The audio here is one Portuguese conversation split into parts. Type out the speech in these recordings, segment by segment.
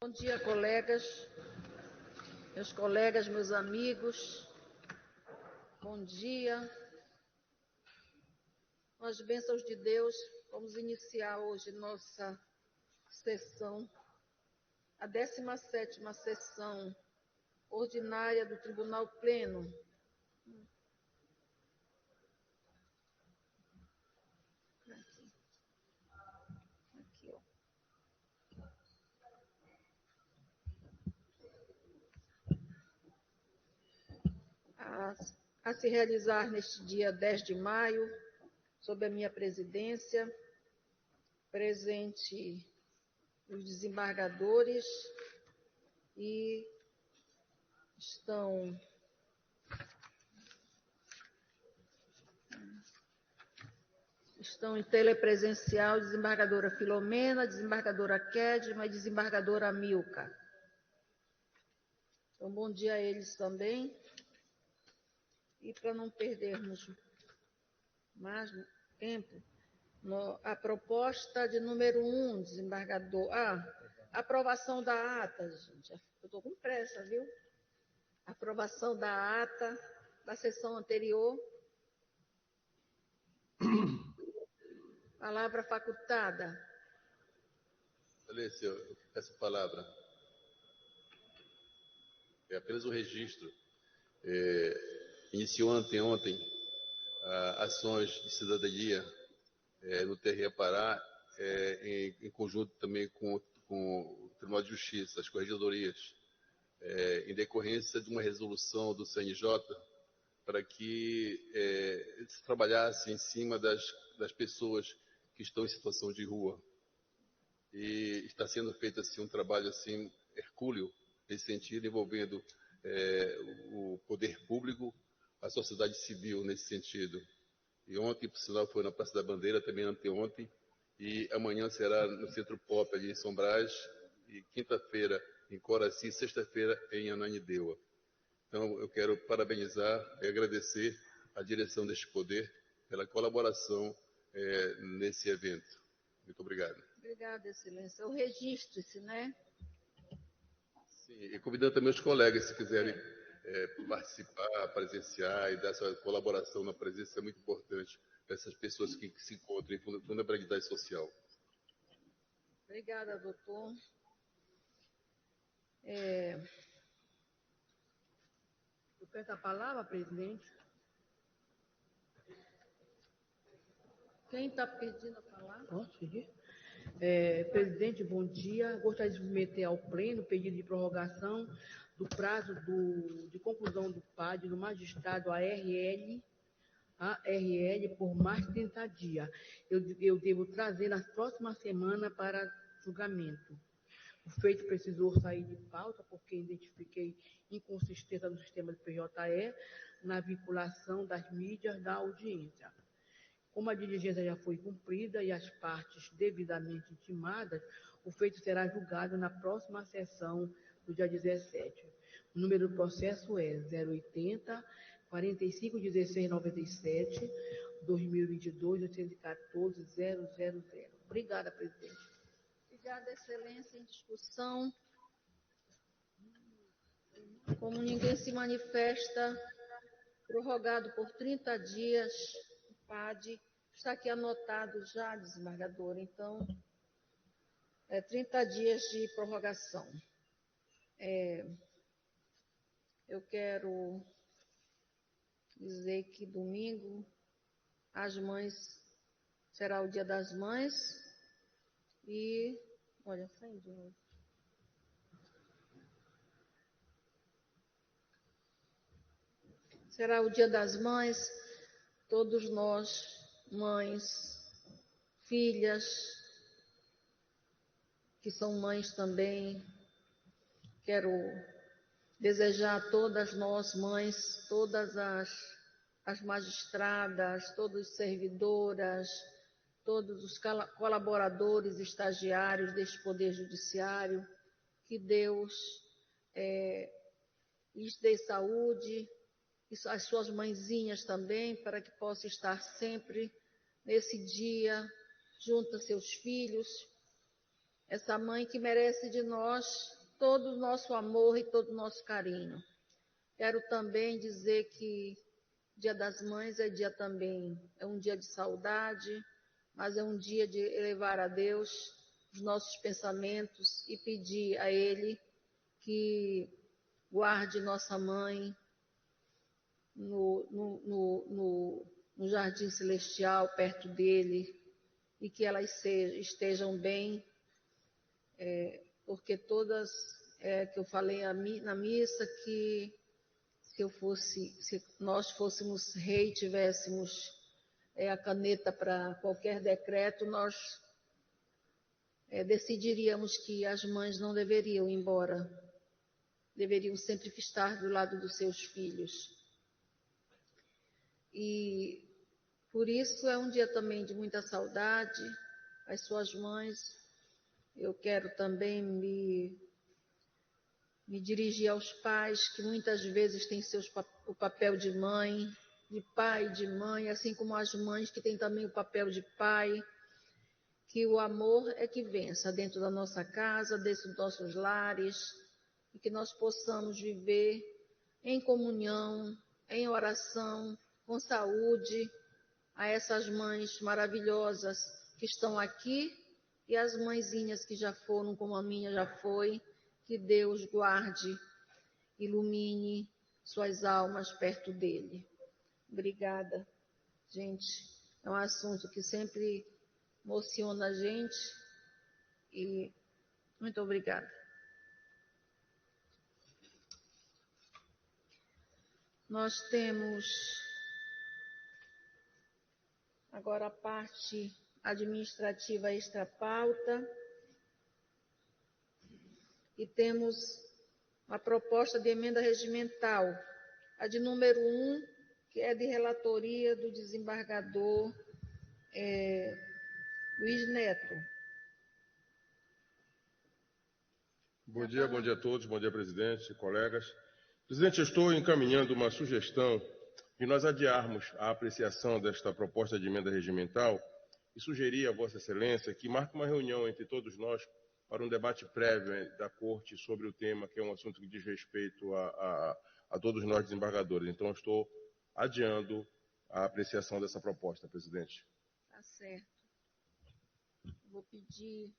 Bom dia, colegas, meus amigos. Bom dia. Com as bênçãos de Deus, vamos iniciar hoje nossa sessão, a 17ª sessão ordinária do Tribunal Pleno. Aqui, ó. A se realizar neste dia 10 de maio, sob a minha presidência, presente os desembargadores e estão em telepresencial desembargadora Filomena, desembargadora Kedma e desembargadora Milka. Então, bom dia a eles também. E para não perdermos mais tempo, a proposta de número 1, desembargador... aprovação da ata, gente. Eu estou com pressa, viu? Aprovação da ata da sessão anterior. Palavra facultada. Excelência, eu peço a palavra. É apenas um registro. Iniciou ontem ações de cidadania no TRE Pará, em conjunto também com o Tribunal de Justiça, as corregedorias, em decorrência de uma resolução do CNJ para que se trabalhasse em cima das pessoas que estão em situação de rua. E está sendo feito assim, um trabalho assim, hercúleo, nesse sentido, envolvendo o poder público, a sociedade civil nesse sentido. E ontem, por sinal, foi na Praça da Bandeira, também anteontem, e amanhã será no Centro Pop, ali em São Brás, e quinta-feira em Coraci, sexta-feira em Ananindeua. Então, eu quero parabenizar e agradecer a direção deste poder pela colaboração nesse evento. Muito obrigado. Obrigada, excelência. O registro-se, né? Sim, e convidando também os colegas, se quiserem participar, presenciar e dar sua colaboração na presença, é muito importante para essas pessoas que se encontram em vulnerabilidade social. Obrigada, doutor. Eu peço a palavra, presidente. Quem está pedindo a palavra? Posso pedir? Presidente, bom dia. Gostaria de submeter ao pleno o pedido de prorrogação do prazo de conclusão do PAD do magistrado ARL por mais de 30 dias. Eu devo trazer nas próximas semanas para julgamento. O feito precisou sair de pauta porque identifiquei inconsistência no sistema do PJE na vinculação das mídias da audiência. Como a diligência já foi cumprida e as partes devidamente intimadas, o feito será julgado na próxima sessão do dia 17. O número do processo é 080 45 16 97 2022 814 000. Obrigada, presidente. Obrigada, excelência. Em discussão. Como ninguém se manifesta, prorrogado por 30 dias, o PAD está aqui anotado já, desembargador. Então, 30 dias de prorrogação. Eu quero dizer que domingo as mães será o Dia das Mães e olha, saiu de novo. Será o Dia das Mães. Todos nós, mães, filhas, que são mães também, quero desejar a todas nós, mães, todas as magistradas, todas as servidoras, todos os colaboradores, estagiários deste Poder Judiciário, que Deus lhes dê saúde, e as suas mãezinhas também, para que possam estar sempre nesse dia junto a seus filhos, essa mãe que merece de nós todo o nosso amor e todo o nosso carinho. Quero também dizer que Dia das Mães é dia também, é um dia de saudade, mas é um dia de elevar a Deus os nossos pensamentos e pedir a Ele que guarde nossa mãe no jardim celestial, perto dele, e que elas estejam bem, porque todas, que eu falei na missa, que se nós fôssemos rei e tivéssemos a caneta para qualquer decreto, nós decidiríamos que as mães não deveriam ir embora, deveriam sempre estar do lado dos seus filhos. E por isso é um dia também de muita saudade às suas mães. Eu quero também me dirigir aos pais que muitas vezes têm o papel de mãe, de pai e de mãe, assim como as mães que têm também o papel de pai, que o amor é que vença dentro da nossa casa, dentro dos nossos lares, e que nós possamos viver em comunhão, em oração, com saúde, a essas mães maravilhosas que estão aqui e as mãezinhas que já foram, como a minha já foi. Que Deus guarde, ilumine suas almas perto dele. Obrigada, gente. É um assunto que sempre emociona a gente e muito obrigada. Nós temos agora a parte administrativa extra-pauta e temos a proposta de emenda regimental, a de número 1, que é de relatoria do desembargador Luiz Neto. Bom dia a todos, bom dia, presidente, colegas. Presidente, eu estou encaminhando uma sugestão de nós adiarmos a apreciação desta proposta de emenda regimental e sugerir a Vossa Excelência que marque uma reunião entre todos nós para um debate prévio da Corte sobre o tema, que é um assunto que diz respeito a todos nós desembargadores. Então, eu estou adiando a apreciação dessa proposta, presidente. Tá certo. Vou pedir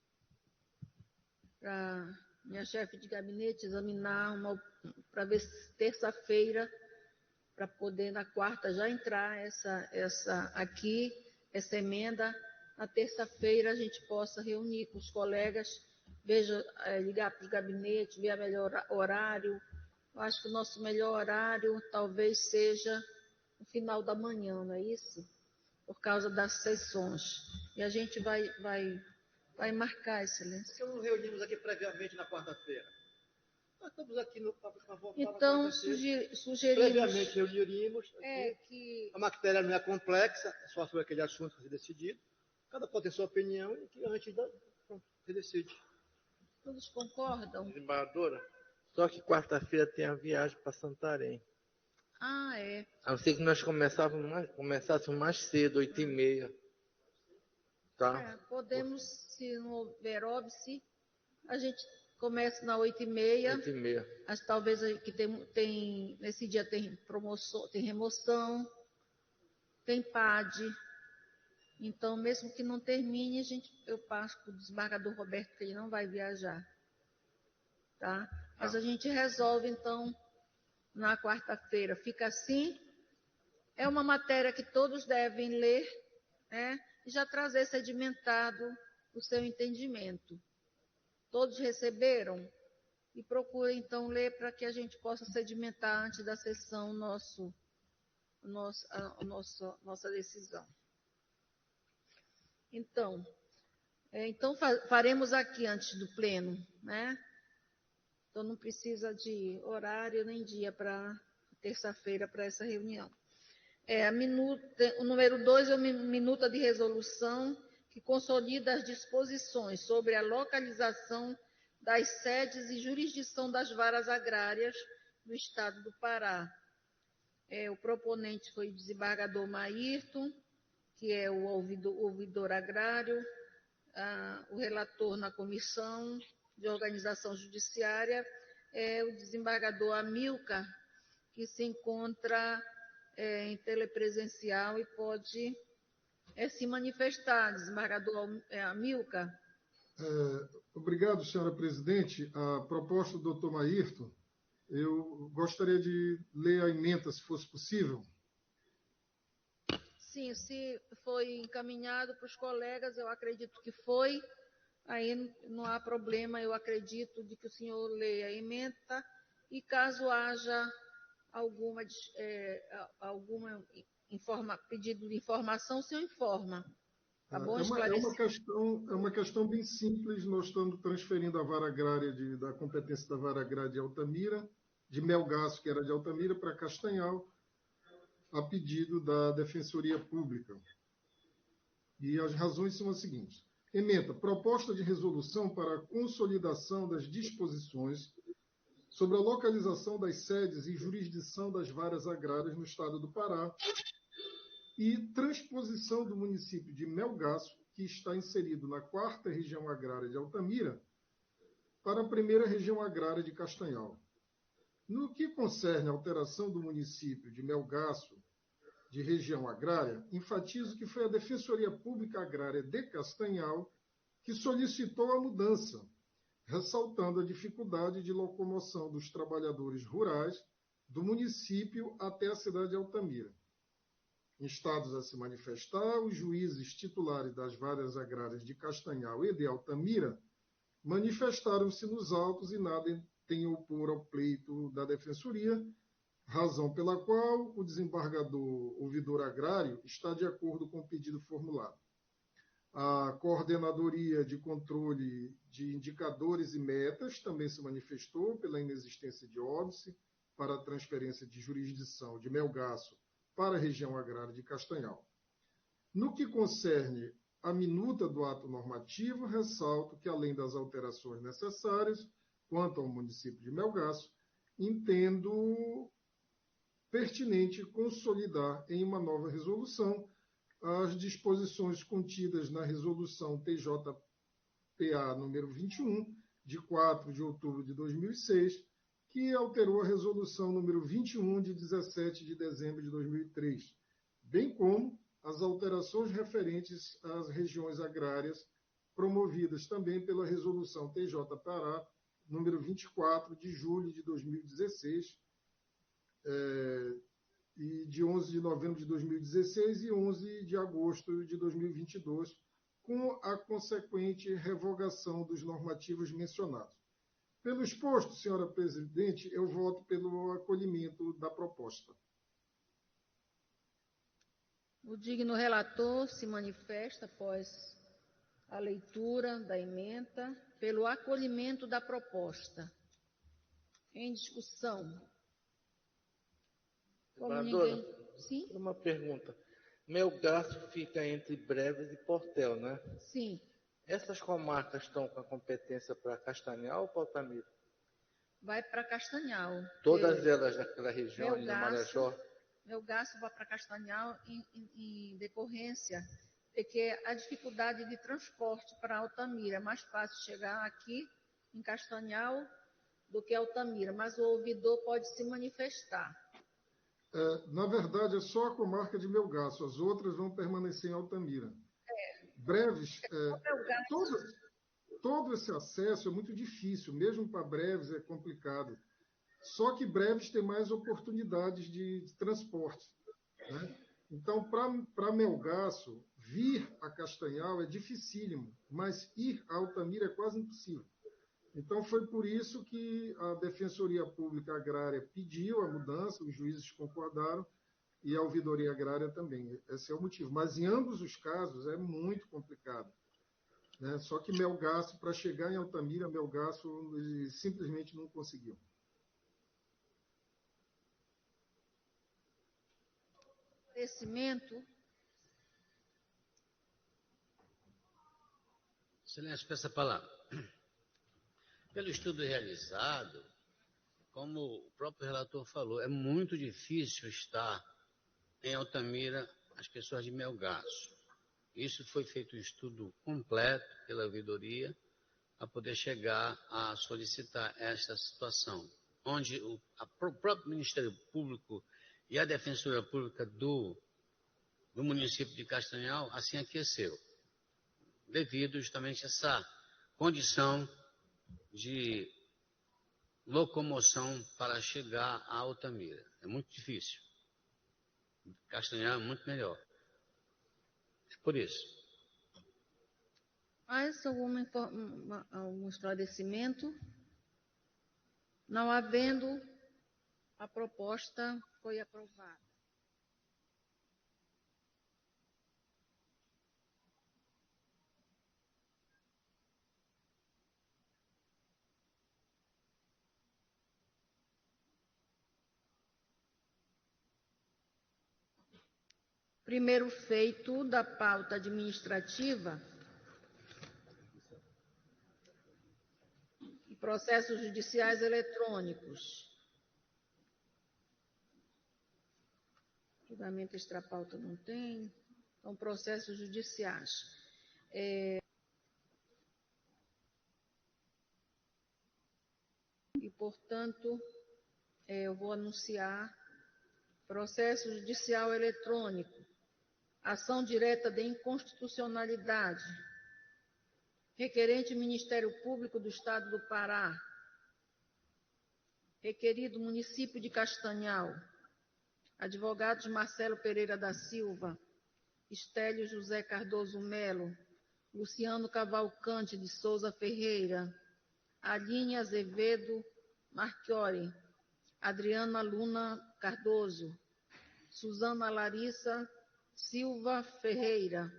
para minha chefe de gabinete examinar para ver se terça-feira, para poder na quarta já entrar essa emenda, na terça-feira a gente possa reunir com os colegas, ligar para os gabinetes, ver o melhor horário. Eu acho que o nosso melhor horário talvez seja no final da manhã, não é isso? Por causa das sessões. E a gente vai marcar, Excelência. Por que não reunimos aqui previamente na quarta-feira? Nós estamos aqui para votar então, na quarta-feira. sugerimos... Previamente reuniríamos aqui. A matéria não é complexa, é só sobre aquele assunto que ser decidido. Cada qual tem sua opinião e que antes se decide. Todos concordam? Desembargadora, só que quarta-feira tem a viagem para Santarém. Ah, é. A não ser que nós começássemos mais cedo, 8h30. Tá? Podemos, se não houver óbice, a gente começa na 8h30. 8h30. Mas talvez que nesse dia tem promoção, tem remoção, tem PAD. Então, mesmo que não termine, eu passo para o desembargador Roberto, que ele não vai viajar. Tá? Mas a gente resolve, então, na quarta-feira. Fica assim. É uma matéria que todos devem ler, né? E já trazer sedimentado o seu entendimento. Todos receberam? E procurem, então, ler para que a gente possa sedimentar antes da sessão nossa decisão. Então, faremos aqui antes do pleno, né? Então, não precisa de horário nem dia para terça-feira para essa reunião. O número 2 é uma minuta de resolução que consolida as disposições sobre a localização das sedes e jurisdição das varas agrárias do Estado do Pará. O proponente foi o desembargador Maírton, que é o ouvidor agrário, o relator na Comissão de Organização Judiciária é o desembargador Amilcar, que se encontra em telepresencial e pode se manifestar. Desembargador Amilcar. Obrigado, senhora presidente. A proposta do doutor Maírton, eu gostaria de ler a ementa, se fosse possível. Sim, se foi encaminhado para os colegas, eu acredito que foi. Aí não há problema, eu acredito de que o senhor leia a ementa e caso haja alguma pedido de informação, o senhor informa. Tá bom? É uma questão bem simples. Nós estamos transferindo a vara agrária da competência da vara agrária de Altamira, de Melgaço, que era de Altamira, para Castanhal, a pedido da Defensoria Pública. E as razões são as seguintes. Ementa, proposta de resolução para a consolidação das disposições sobre a localização das sedes e jurisdição das varas agrárias no estado do Pará e transposição do município de Melgaço, que está inserido na 4ª Região Agrária de Altamira, para a 1ª Região Agrária de Castanhal. No que concerne a alteração do município de Melgaço, de região agrária, enfatizo que foi a Defensoria Pública Agrária de Castanhal que solicitou a mudança, ressaltando a dificuldade de locomoção dos trabalhadores rurais do município até a cidade de Altamira. Instados a se manifestar, os juízes titulares das varas agrárias de Castanhal e de Altamira manifestaram-se nos autos e nada tem a opor ao pleito da Defensoria, razão pela qual o desembargador ouvidor agrário está de acordo com o pedido formulado. A Coordenadoria de Controle de Indicadores e Metas também se manifestou pela inexistência de óbice para a transferência de jurisdição de Melgaço para a região agrária de Castanhal. No que concerne a minuta do ato normativo, ressalto que, além das alterações necessárias quanto ao município de Melgaço, entendo pertinente consolidar em uma nova resolução as disposições contidas na resolução TJPA número 21, de 4 de outubro de 2006, que alterou a resolução número 21, de 17 de dezembro de 2003, bem como as alterações referentes às regiões agrárias promovidas também pela resolução TJ-Pará número 24, de julho de 2016, e de 11 de novembro de 2016 e 11 de agosto de 2022, com a consequente revogação dos normativos mencionados. Pelo exposto, senhora presidente, eu voto pelo acolhimento da proposta. O digno relator se manifesta após a leitura da ementa pelo acolhimento da proposta. Em discussão. Sim? Uma pergunta. Melgaço fica entre Breves e Portel, né? Sim. Essas comarcas estão com a competência para Castanhal ou para Altamira? Vai para Castanhal. Todas elas daquela região, de Marajó? Melgaço vai para Castanhal em decorrência de que a dificuldade de transporte para Altamira. É mais fácil chegar aqui em Castanhal do que Altamira, mas o ouvidor pode se manifestar. Na verdade, é só a comarca de Melgaço, as outras vão permanecer em Altamira. Breves, todo esse acesso é muito difícil, mesmo para Breves é complicado. Só que Breves tem mais oportunidades de transporte, né? Então, para Melgaço, vir a Castanhal é dificílimo, mas ir a Altamira é quase impossível. Então, foi por isso que a Defensoria Pública Agrária pediu a mudança, os juízes concordaram, e a Ouvidoria Agrária também. Esse é o motivo. Mas, em ambos os casos, é muito complicado, né? Só que Melgaço, para chegar em Altamira, Melgaço simplesmente não conseguiu. Excelência, peço a palavra. Pelo estudo realizado, como o próprio relator falou, é muito difícil estar em Altamira as pessoas de Melgaço. Isso foi feito um estudo completo pela ouvidoria para poder chegar a solicitar esta situação, onde o próprio Ministério Público e a Defensoria Pública do município de Castanhal assim aqueceu, devido justamente a essa condição de locomoção para chegar a Altamira. É muito difícil. Castanhal é muito melhor. É por isso. Mais algum esclarecimento? Não havendo, a proposta foi aprovada. Primeiro feito da pauta administrativa, processos judiciais eletrônicos. Julgamento extrapauta não tem. Então, processos judiciais. E, portanto, eu vou anunciar processo judicial eletrônico, ação direta de inconstitucionalidade, requerente Ministério Público do Estado do Pará, requerido município de Castanhal, advogados Marcelo Pereira da Silva, Estélio José Cardoso Melo, Luciano Cavalcante de Souza Ferreira, Aline Azevedo Marchiori, Adriana Luna Cardoso, Suzana Larissa Silva Ferreira,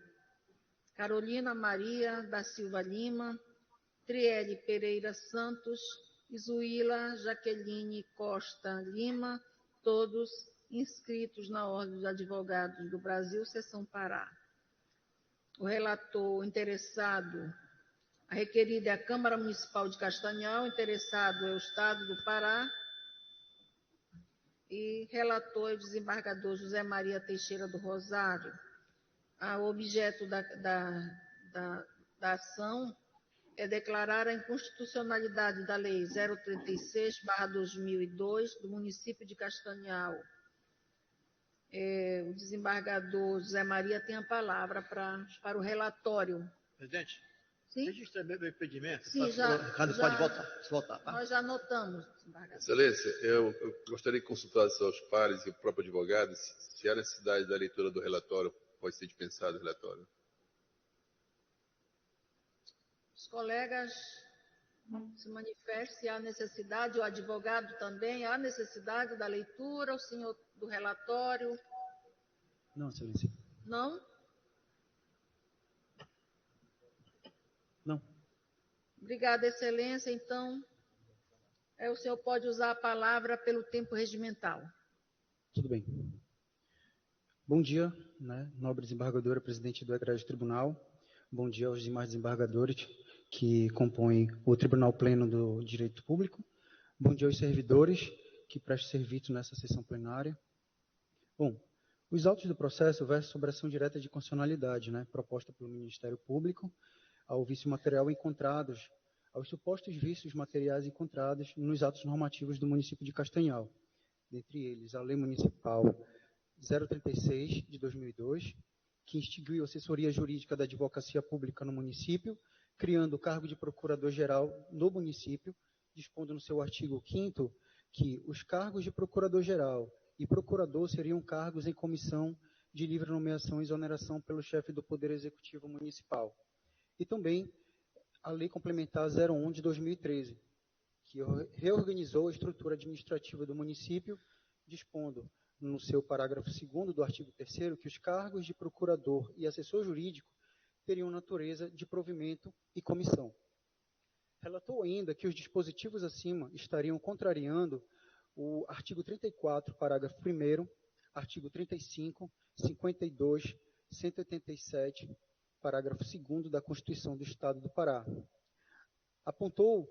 Carolina Maria da Silva Lima, Triele Pereira Santos e Zuíla Jaqueline Costa Lima, todos inscritos na Ordem dos Advogados do Brasil, Seção Pará. O relator interessado, a requerida é a Câmara Municipal de Castanhal, interessado é o Estado do Pará, e relator é o desembargador José Maria Teixeira do Rosário. O objeto da ação é declarar a inconstitucionalidade da Lei 036/2002 do município de Castanhal. O desembargador José Maria tem a palavra para o relatório. Presidente, sim? Registra meu impedimento. Sim, Ricardo pode votar. Tá? Nós já anotamos, desembargador. Excelência, eu gostaria de consultar os seus pares e o próprio advogado se há necessidade da leitura do relatório, pode ser dispensado o relatório. Os colegas se manifestem se há necessidade, o advogado também, há necessidade da leitura, o senhor do relatório? Não, excelência. Não? Não. Obrigada, excelência. Então, o senhor pode usar a palavra pelo tempo regimental. Tudo bem. Bom dia, nobre desembargadora, presidente do Egresso Tribunal. Bom dia aos demais desembargadores que compõem o Tribunal Pleno do Direito Público. Bom dia aos servidores que prestam serviço nessa sessão plenária. Bom, os autos do processo versam sobre a ação direta de constitucionalidade, proposta pelo Ministério Público ao vício material encontrados, aos supostos vícios materiais encontrados nos atos normativos do município de Castanhal, dentre eles a Lei Municipal 036, de 2002, que instituiu a assessoria jurídica da advocacia pública no município, criando o cargo de procurador-geral no município, dispondo no seu artigo 5º que os cargos de procurador-geral e procurador seriam cargos em comissão de livre nomeação e exoneração pelo chefe do Poder Executivo Municipal. E também a Lei Complementar 01, de 2013, que reorganizou a estrutura administrativa do município, dispondo no seu parágrafo 2º do artigo 3º que os cargos de procurador e assessor jurídico teriam natureza de provimento e comissão. Relatou ainda que os dispositivos acima estariam contrariando o artigo 34, parágrafo 1º, artigo 35, 52, 187, parágrafo 2º da Constituição do Estado do Pará. Apontou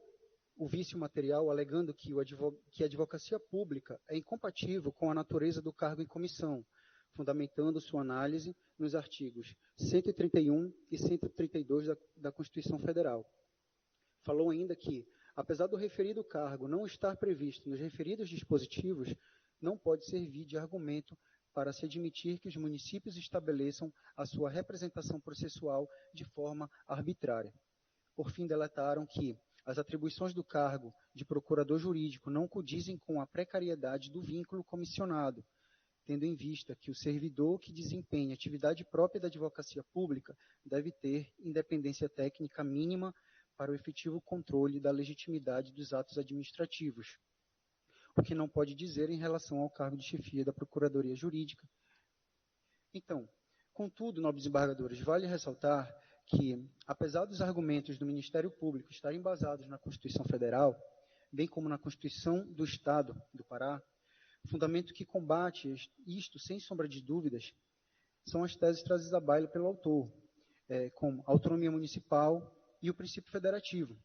o vício material, alegando que a advocacia pública é incompatível com a natureza do cargo em comissão, fundamentando sua análise nos artigos 131 e 132 da Constituição Federal. Falou ainda que, apesar do referido cargo não estar previsto nos referidos dispositivos, não pode servir de argumento para se admitir que os municípios estabeleçam a sua representação processual de forma arbitrária. Por fim, delataram que as atribuições do cargo de procurador jurídico não condizem com a precariedade do vínculo comissionado, tendo em vista que o servidor que desempenha atividade própria da advocacia pública deve ter independência técnica mínima para o efetivo controle da legitimidade dos atos administrativos, o que não pode dizer em relação ao cargo de chefia da Procuradoria Jurídica. Então, contudo, nobres embargadores, vale ressaltar que, apesar dos argumentos do Ministério Público estarem basados na Constituição Federal, bem como na Constituição do Estado do Pará, fundamento que combate isto, sem sombra de dúvidas, são as teses trazidas à baila pelo autor, como a autonomia municipal e o princípio federativo.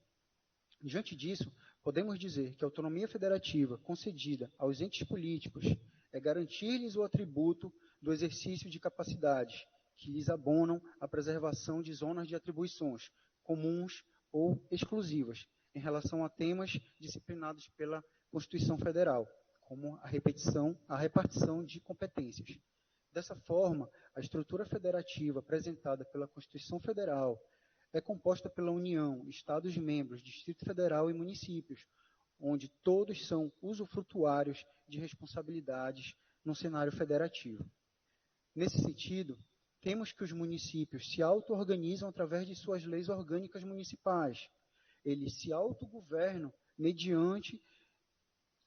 Diante disso, podemos dizer que a autonomia federativa concedida aos entes políticos é garantir-lhes o atributo do exercício de capacidades que lhes abonam a preservação de zonas de atribuições comuns ou exclusivas em relação a temas disciplinados pela Constituição Federal, como a repartição de competências. Dessa forma, a estrutura federativa apresentada pela Constituição Federal é composta pela União, Estados-membros, Distrito Federal e municípios, onde todos são usufrutuários de responsabilidades no cenário federativo. Nesse sentido, temos que os municípios se auto-organizam através de suas leis orgânicas municipais. Eles se autogovernam mediante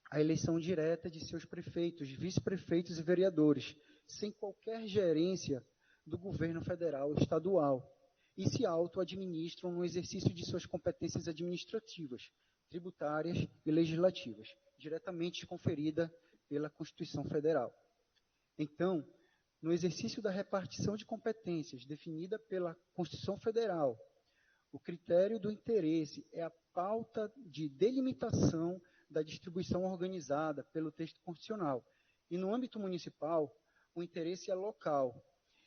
a eleição direta de seus prefeitos, vice-prefeitos e vereadores, sem qualquer gerência do governo federal ou estadual, e se auto-administram no exercício de suas competências administrativas, tributárias e legislativas, diretamente conferida pela Constituição Federal. Então, no exercício da repartição de competências definida pela Constituição Federal, o critério do interesse é a pauta de delimitação da distribuição organizada pelo texto constitucional. E no âmbito municipal, o interesse é local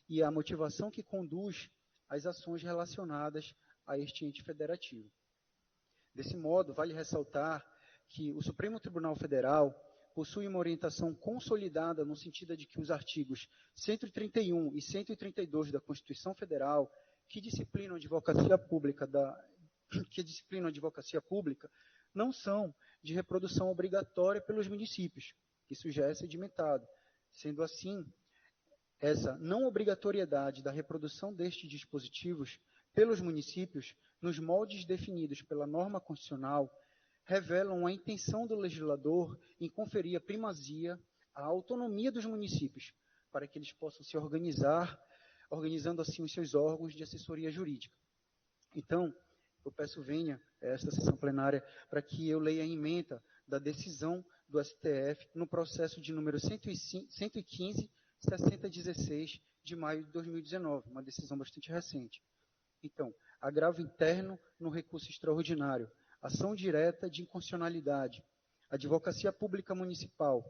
e a motivação que conduz às ações relacionadas a este ente federativo. Desse modo, vale ressaltar que o Supremo Tribunal Federal possui uma orientação consolidada no sentido de que os artigos 131 e 132 da Constituição Federal, que disciplinam a advocacia pública, não são de reprodução obrigatória pelos municípios. Isso já é sedimentado. Sendo assim, essa não obrigatoriedade da reprodução destes dispositivos pelos municípios, nos moldes definidos pela norma constitucional, revelam a intenção do legislador em conferir a primazia à autonomia dos municípios, para que eles possam se organizar, organizando assim os seus órgãos de assessoria jurídica. Então, eu peço venha a esta sessão plenária para que eu leia a ementa da decisão do STF no processo de número 115/6016 de maio de 2019, uma decisão bastante recente. Então, agravo interno no recurso extraordinário, ação direta de inconstitucionalidade, advocacia pública municipal,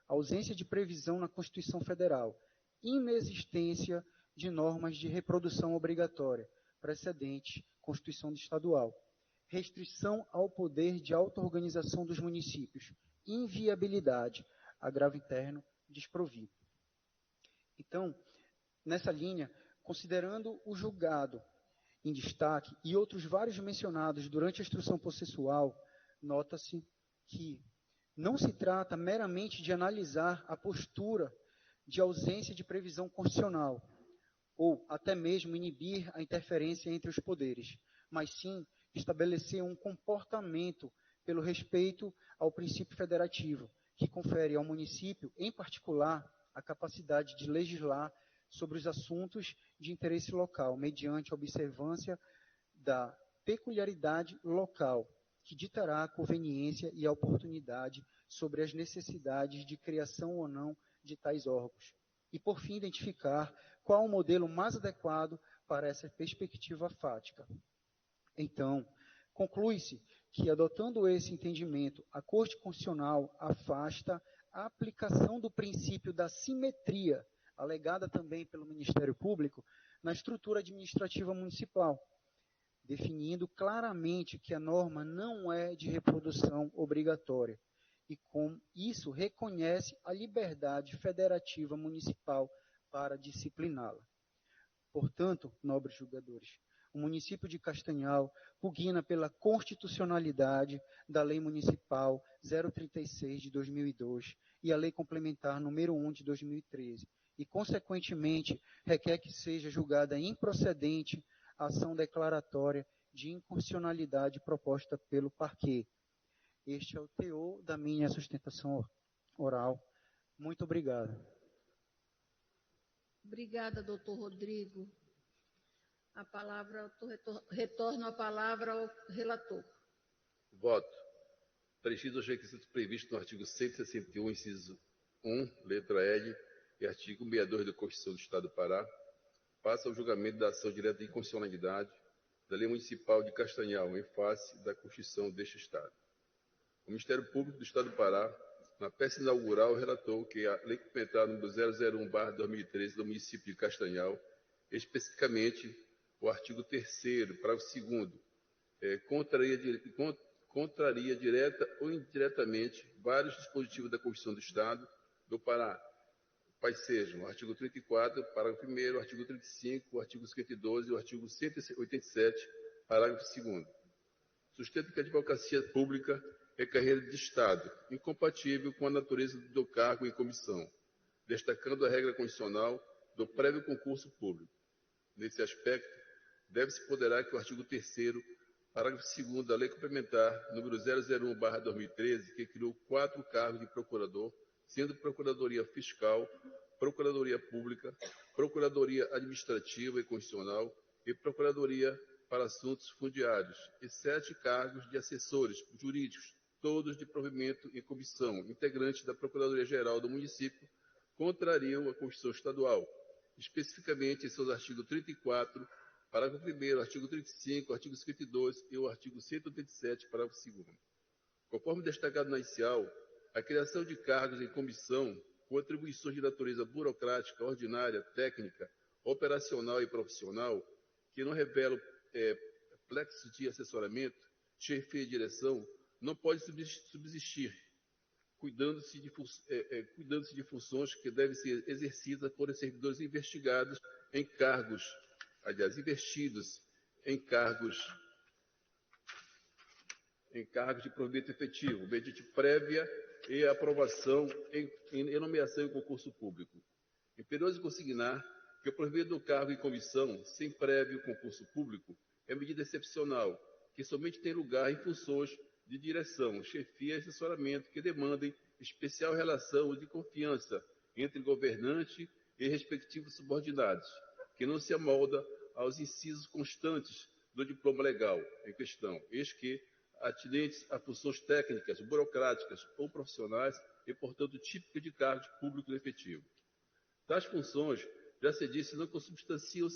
ausência de previsão na Constituição Federal, inexistência de normas de reprodução obrigatória, precedentes, Constituição Estadual, restrição ao poder de auto-organização dos municípios, inviabilidade, agravo interno desprovido. Então, nessa linha, considerando o julgado em destaque e outros vários mencionados durante a instrução processual, nota-se que não se trata meramente de analisar a postura de ausência de previsão constitucional, ou até mesmo inibir a interferência entre os poderes, mas sim estabelecer um comportamento pelo respeito ao princípio federativo, que confere ao município, em particular, a capacidade de legislar sobre os assuntos de interesse local, mediante a observância da peculiaridade local, que ditará a conveniência e a oportunidade sobre as necessidades de criação ou não de tais órgãos. E, por fim, identificar qual o modelo mais adequado para essa perspectiva fática. Então, conclui-se que, adotando esse entendimento, a Corte Constitucional afasta a aplicação do princípio da simetria alegada também pelo Ministério Público, na estrutura administrativa municipal, definindo claramente que a norma não é de reprodução obrigatória e, com isso, reconhece a liberdade federativa municipal para discipliná-la. Portanto, nobres julgadores, o município de Castanhal pugna pela constitucionalidade da Lei Municipal 036 de 2002 e a Lei Complementar número 1 de 2013 e, consequentemente, requer que seja julgada improcedente a ação declaratória de inconstitucionalidade proposta pelo parquet. Este é o teor da minha sustentação oral. Muito obrigado. Obrigada, doutor Rodrigo. A palavra, retorno a palavra ao relator. Voto. Preenchidos os requisitos previstos no artigo 161, inciso 1, letra L, e artigo 62 da Constituição do Estado do Pará, passa ao julgamento da ação direta de inconstitucionalidade da Lei Municipal de Castanhal, em face da Constituição deste Estado. O Ministério Público do Estado do Pará, na peça inaugural, relatou que a Lei Complementar número 001/2013 do município de Castanhal, especificamente o artigo 3º, parágrafo 2º, contraria direta ou indiretamente vários dispositivos da Constituição do Estado do Pará, quais sejam o artigo 34, parágrafo 1º, o artigo 35, o artigo 52 e o artigo 187, parágrafo 2º. Sustenta que a advocacia pública é carreira de Estado, incompatível com a natureza do cargo em comissão, destacando a regra constitucional do prévio concurso público. Nesse aspecto, deve-se ponderar que o artigo 3º, parágrafo 2º da Lei Complementar número 001/2013, que criou 4 cargos de procurador, sendo Procuradoria Fiscal, Procuradoria Pública, Procuradoria Administrativa e Constitucional e Procuradoria para Assuntos Fundiários, e 7 cargos de assessores jurídicos, todos de provimento em comissão, integrantes da Procuradoria-Geral do município, contrariam a Constituição Estadual, especificamente em seus artigos 34, parágrafo 1º, artigo 35, artigo 52 e o artigo 187, parágrafo 2º. Conforme destacado na inicial, a criação de cargos em comissão com atribuições de natureza burocrática, ordinária, técnica, operacional e profissional, que não revelam plexo de assessoramento, chefia e direção, não pode subsistir, cuidando-se de funções que devem ser exercidas por servidores investigados em cargos, investidos em cargos de provimento efetivo, mediante prévia e aprovação em nomeação em concurso público. Imperioso consignar que o provimento do cargo em comissão, sem prévio concurso público, é medida excepcional, que somente tem lugar em funções de direção, chefia e assessoramento que demandem especial relação de confiança entre governante e respectivos subordinados, que não se amolda aos incisos constantes do diploma legal em questão, eis que atinentes a funções técnicas, burocráticas ou profissionais e, portanto, típicas de cargos públicos efetivos. Tais funções, já se disse, não consubstanciam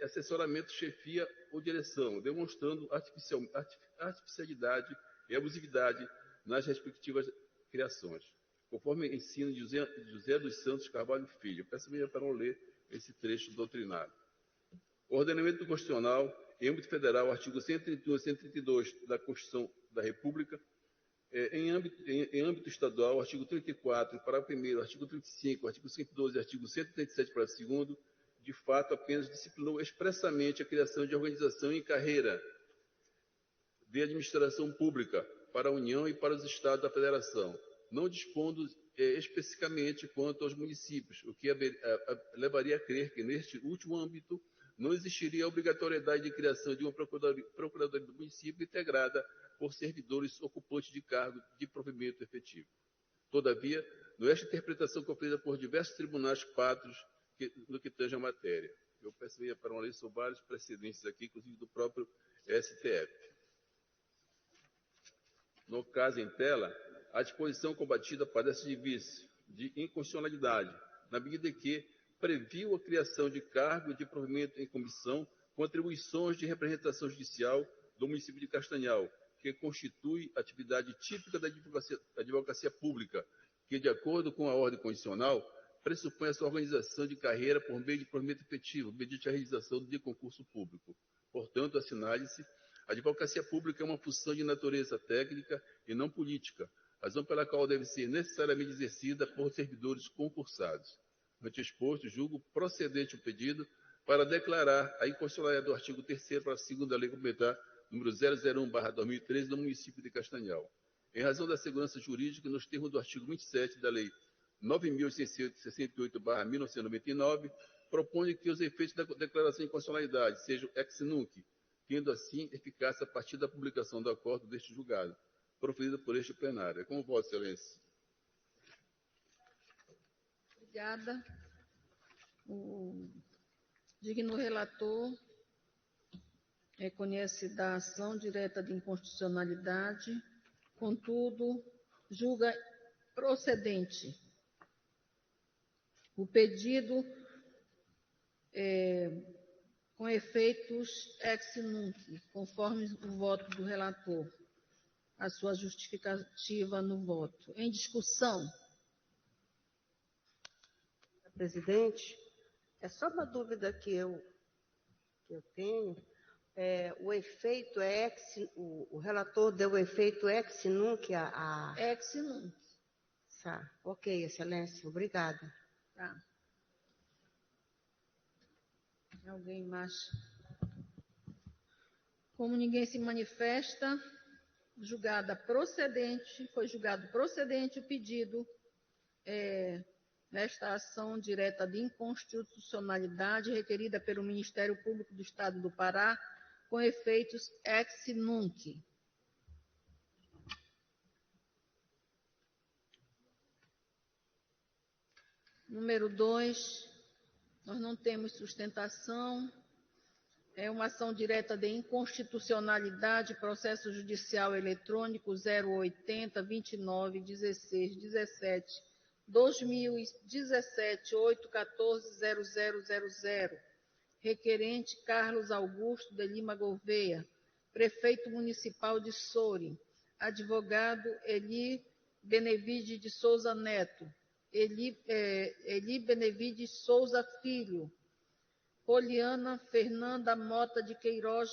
assessoramento, chefia ou direção, demonstrando artificialidade e abusividade nas respectivas criações, conforme ensina José dos Santos Carvalho Filho. Peço-me para não ler esse trecho doutrinário. O ordenamento constitucional, em âmbito federal, artigo 131 e 132 da Constituição da República, em âmbito estadual, artigo 34, parágrafo 1º, artigo 35, artigo 112 e artigo 137, parágrafo 2º, de fato, apenas disciplinou expressamente a criação de organização e carreira de administração pública para a União e para os Estados da Federação, não dispondo especificamente quanto aos municípios, o que levaria a crer que, neste último âmbito, não existiria a obrigatoriedade de criação de uma Procuradoria do município integrada por servidores ocupantes de cargo de provimento efetivo. Todavia, não é esta interpretação conferida por diversos tribunais pátrios no que tange a matéria. Eu peço para uma lei sobre vários precedentes aqui, inclusive do próprio STF. No caso em tela, a disposição combatida parece de vício de inconstitucionalidade, na medida em que previu a criação de cargo de provimento em comissão com atribuições de representação judicial do município de Castanhal, que constitui atividade típica da advocacia pública, que, de acordo com a ordem constitucional, pressupõe a sua organização de carreira por meio de provimento efetivo, mediante a realização de concurso público. Portanto, assinale-se, a advocacia pública é uma função de natureza técnica e não política, razão pela qual deve ser necessariamente exercida por servidores concursados. Ante o exposto, julgo procedente o pedido para declarar a inconstitucionalidade do artigo 3º para a segunda lei complementar número 001/2013 do município de Castanhal. Em razão da segurança jurídica, nos termos do artigo 27 da lei 9.668/1999, propõe que os efeitos da declaração de inconstitucionalidade sejam ex nunc, tendo assim eficácia a partir da publicação do acordo deste julgado, proferido por este plenário. É com Vossa Excelência. Obrigada. O digno relator reconhece da ação direta de inconstitucionalidade, contudo, julga procedente o pedido com efeitos ex nunc, conforme o voto do relator, a sua justificativa no voto. Em discussão. Presidente, é só uma dúvida que eu tenho. O efeito é o relator deu o efeito ex nunc a... Ex nunc. Tá. Ok, Excelência, obrigada. Tá. Alguém mais? Como ninguém se manifesta, foi julgado procedente o pedido nesta ação direta de inconstitucionalidade requerida pelo Ministério Público do Estado do Pará, com efeitos ex nunc. Número 2, nós não temos sustentação. É uma ação direta de inconstitucionalidade, processo judicial eletrônico 080-29-16-17-2017-814-0000. Requerente Carlos Augusto de Lima Gouveia, prefeito municipal de Soure. Advogado Eli Benevides de Souza Neto. Eli Benevides Souza Filho. Poliana Fernanda Mota de Queiroz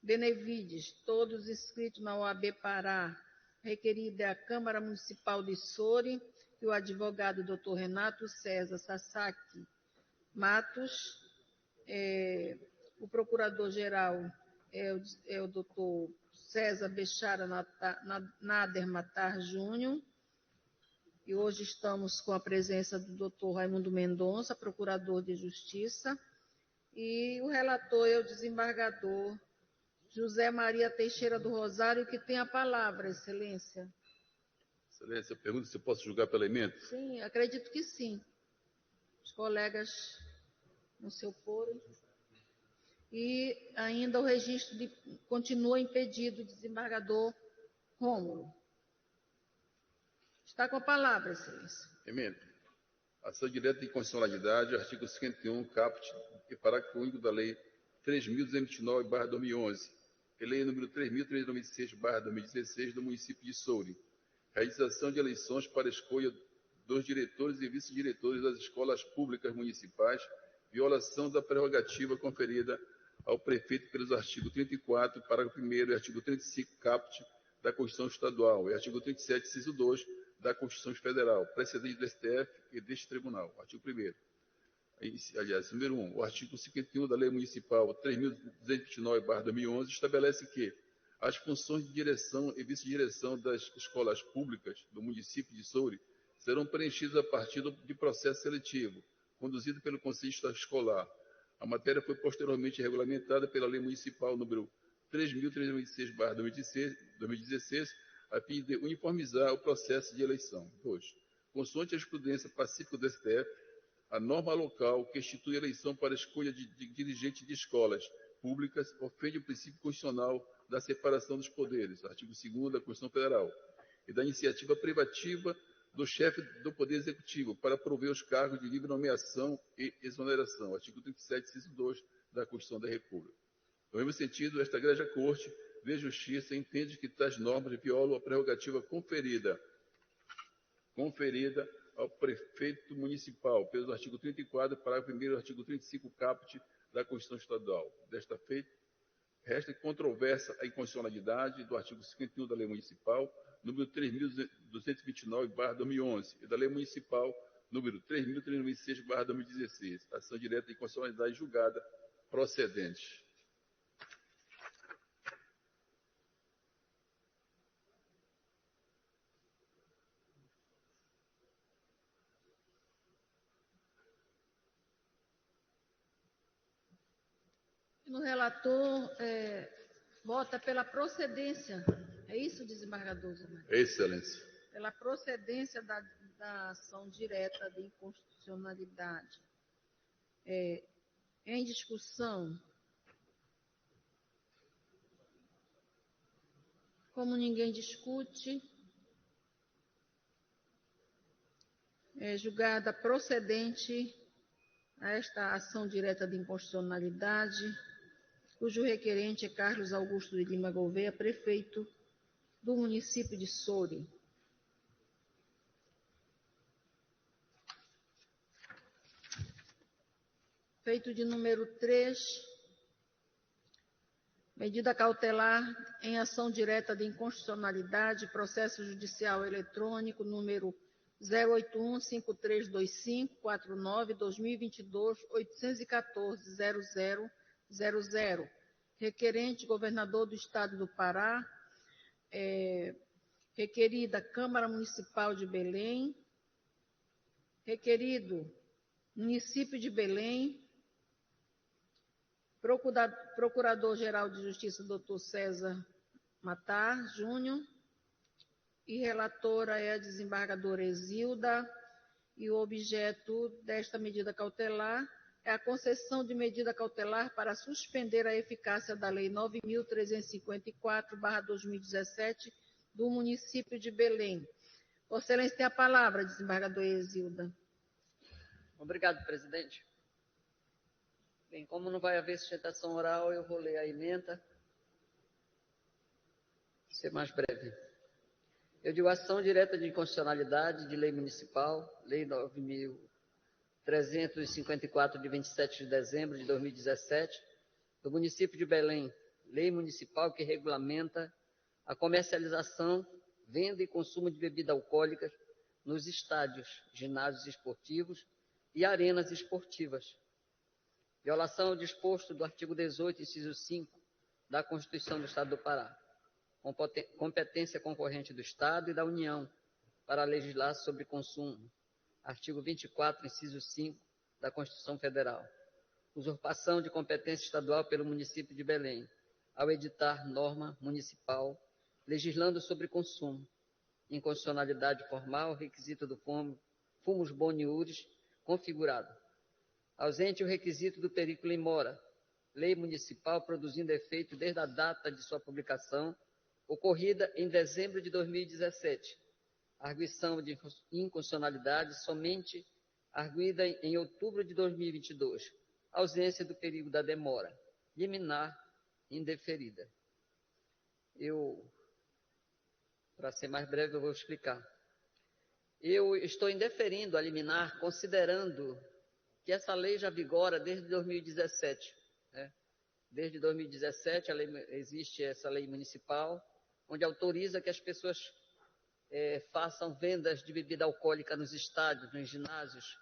Benevides, todos inscritos na OAB Pará. Requerida é a Câmara Municipal de Soure e o advogado Dr. Renato César Sasaki Matos. O procurador-geral é o Dr. César Bechara Nader Matar Júnior. E hoje estamos com a presença do Dr. Raimundo Mendonça, procurador de Justiça, e o relator é o desembargador José Maria Teixeira do Rosário, que tem a palavra, Excelência. Excelência, eu pergunto se eu posso julgar pela emenda. Sim, acredito que sim. Os colegas não se oporem. E ainda o registro continua impedido, desembargador Rômulo. Está com a palavra, Excelência. Emenda. Ação direta de inconstitucionalidade, artigo 51, caput, e parágrafo único da Lei 3.229/2011, e Lei número 3.396/2016 do município de Soure. Realização de eleições para escolha dos diretores e vice-diretores das escolas públicas municipais, violação da prerrogativa conferida ao prefeito pelos artigos 34, parágrafo 1º, e artigo 35, caput, da Constituição Estadual, e artigo 37, inciso 2, da Constituição Federal, precedente do STF e deste Tribunal. Artigo 1º. Aliás, número 1. O artigo 51 da Lei Municipal 3.229/2011 estabelece que as funções de direção e vice-direção das escolas públicas do município de Soure serão preenchidas a partir de processo seletivo, conduzido pelo Conselho Escolar. A matéria foi posteriormente regulamentada pela Lei Municipal número 3.306/2016, a fim de uniformizar o processo de eleição. 2. Consoante a jurisprudência pacífica do STF, a norma local que institui a eleição para a escolha de dirigente de escolas públicas ofende o princípio constitucional da separação dos poderes, artigo 2º da Constituição Federal, e da iniciativa privativa do chefe do Poder Executivo para prover os cargos de livre nomeação e exoneração, artigo 37, inciso 2 da Constituição da República. No mesmo sentido, esta Igreja Corte de Justiça entende que tais normas violam a prerrogativa conferida conferida ao prefeito municipal, pelo artigo 34, parágrafo 1º do artigo 35, caput da Constituição Estadual. Desta feita, resta controversa a inconstitucionalidade do artigo 51 da Lei Municipal, número 3.229/2011, e da Lei Municipal, número 3.396/2016, ação direta de inconstitucionalidade julgada procedente. No relator, vota pela procedência. É isso, desembargador Zé Maria? Excelência. Pela procedência da ação direta de inconstitucionalidade. Em discussão. Como ninguém discute, é julgada procedente a esta ação direta de inconstitucionalidade, cujo requerente é Carlos Augusto de Lima Gouveia, prefeito do município de Soure. Feito de número 3, medida cautelar em ação direta de inconstitucionalidade, processo judicial eletrônico número 081-5325-49-2022-814-0000. Requerente, governador do Estado do Pará. Requerida, Câmara Municipal de Belém. Requerido, município de Belém. Procurador-Geral de Justiça, doutor César Matar Júnior. E relatora é a desembargadora Exilda, e o objeto desta medida cautelar é a concessão de medida cautelar para suspender a eficácia da Lei 9.354/2017 do município de Belém. Vossa Excelência tem a palavra, desembargadora Exilda. Obrigado, presidente. Bem, como não vai haver sustentação oral, eu vou ler a emenda. Vou ser mais breve. Eu digo ação direta de inconstitucionalidade de lei municipal, Lei 9.354, de 27 de dezembro de 2017, do município de Belém, lei municipal que regulamenta a comercialização, venda e consumo de bebidas alcoólicas nos estádios, ginásios esportivos e arenas esportivas. Violação ao disposto do artigo 18, inciso 5, da Constituição do Estado do Pará. Competência concorrente do Estado e da União para legislar sobre consumo. Artigo 24, inciso 5, da Constituição Federal. Usurpação de competência estadual pelo município de Belém, ao editar norma municipal legislando sobre consumo. Inconstitucionalidade formal, requisito do fumus boni iuris configurado. Ausente o requisito do periculum in mora, lei municipal produzindo efeito desde a data de sua publicação, ocorrida em dezembro de 2017. Arguição de inconstitucionalidade somente arguida em outubro de 2022. Ausência do perigo da demora. Liminar indeferida. Para ser mais breve, eu vou explicar. Eu estou indeferindo a liminar, considerando que essa lei já vigora desde 2017. Né? Desde 2017, existe essa lei municipal, onde autoriza que as pessoas façam vendas de bebida alcoólica nos estádios, nos ginásios.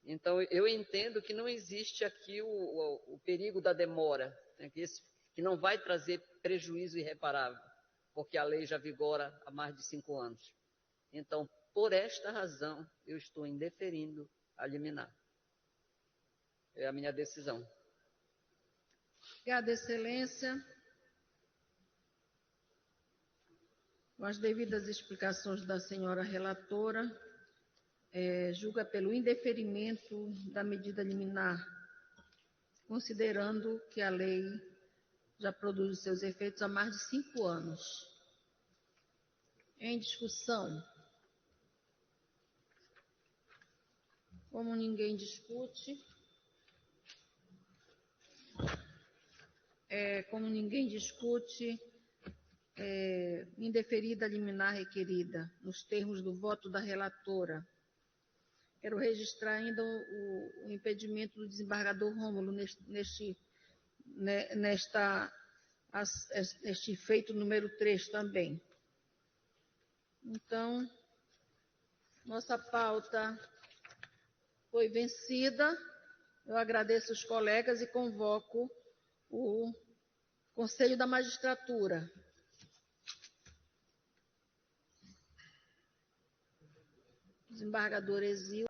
Então, eu entendo que não existe aqui o perigo da demora, né, que não vai trazer prejuízo irreparável, porque a lei já vigora há mais de 5 anos. Então, por esta razão, eu estou indeferindo a liminar. É a minha decisão. Obrigada, Excelência. Com as devidas explicações da senhora relatora, julga pelo indeferimento da medida liminar, considerando que a lei já produz seus efeitos há mais de 5 anos. Em discussão. Como ninguém discute, indeferida a liminar requerida, nos termos do voto da relatora. Quero registrar ainda o impedimento do desembargador Rômulo neste feito número 3 também. Então, nossa pauta foi vencida. Eu agradeço os colegas e convoco o Conselho da Magistratura. Desembargador Exil.